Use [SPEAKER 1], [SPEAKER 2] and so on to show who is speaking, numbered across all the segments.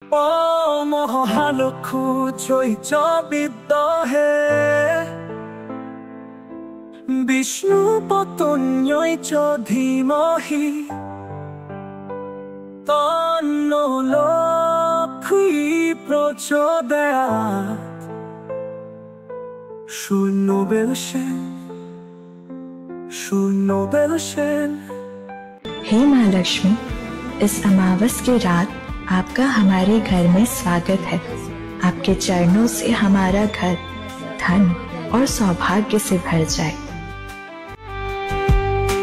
[SPEAKER 1] ও মহালক্ষ্মী চৈচ বিদ্যহে বিষ্ণু পতন্যৈ চ ধীমহি তন্নো লক্ষ্মী প্রচোদয়াৎ। শূন্য बेलशेन।
[SPEAKER 2] हे माँ लक्ष्मी, इस अमावस की रात आपका हमारे घर में स्वागत है। आपके चरणों से हमारा घर धन और सौभाग्य से भर जाए।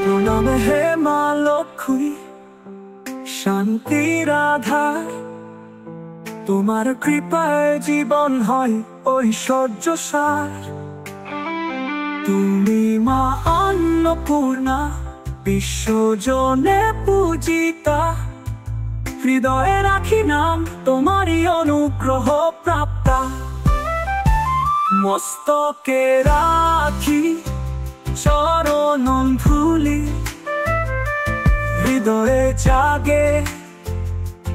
[SPEAKER 1] प्रणाम हे माँ लक्ष्मी, शांतिर आधार। তোমার কৃপায় জীবন হয় ঐশ্বর্যসার। তুমি মা অন্নপূর্ণা, বিশ্বজনে পূজিতা। হৃদয়ে রাখি নাম তোমারই অনুগ্রহ প্রাপ্তা। মস্তকে রাখি চরণ ধুলি, হৃদয়ে জাগে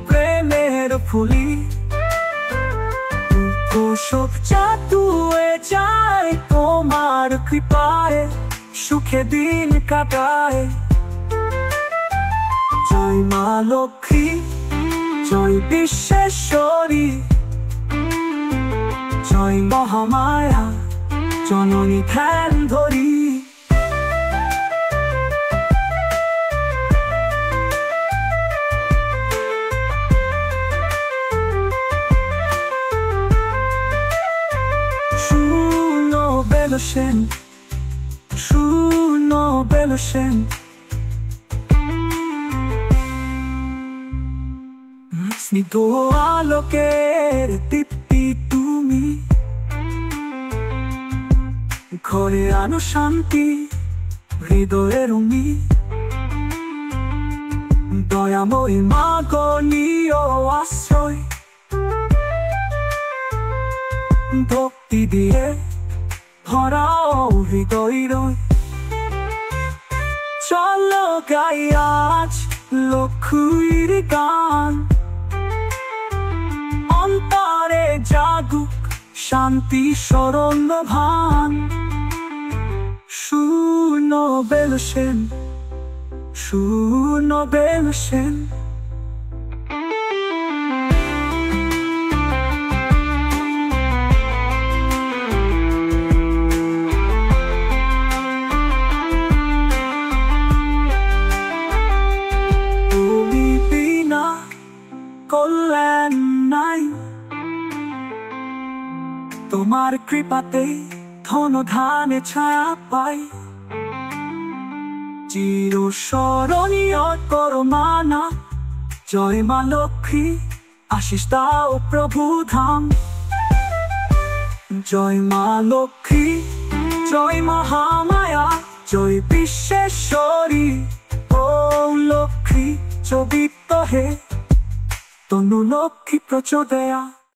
[SPEAKER 1] প্রেমের ফুলি। সব চাতুয়ে যায় তোমার কৃপায়, সুখে দিন কাটায়। জয় মা লক্ষ্মী, জয় বিশ্বেশ্বরী, জয় মহামায়া জননী ধ্যান ধরি। শূন্য বেলসেন। স্নিগ্ধ আলোকের দীপ্তি তুমি, ঘরে আনো শান্তি হৃদয়ের রঙি। দয়াময়ী মা গণীয় আশ্রয়, ভক্তি দিয়ে ভরাও হৃদয়। চলো গাই আজ লক্ষ্মীর গান, অন্তরে জাগুক শান্তি শরণ ভান। শূন্য বেলসেন। কল্যাণ নাই, তোমার কৃপাতে ধন ধানে ছায়া পাই। চির স্মরণীয় করো মানা, জয় মা লক্ষ্মী আশিস দাও প্রভু ধাম। জয় মা লক্ষ্মী, জয় মহামায়া, জয় বিশ্বেশ্বরী। ও লক্ষ্মী চ বিদ্যহে তনু লক্ষ্মী প্রচোদয়াৎ।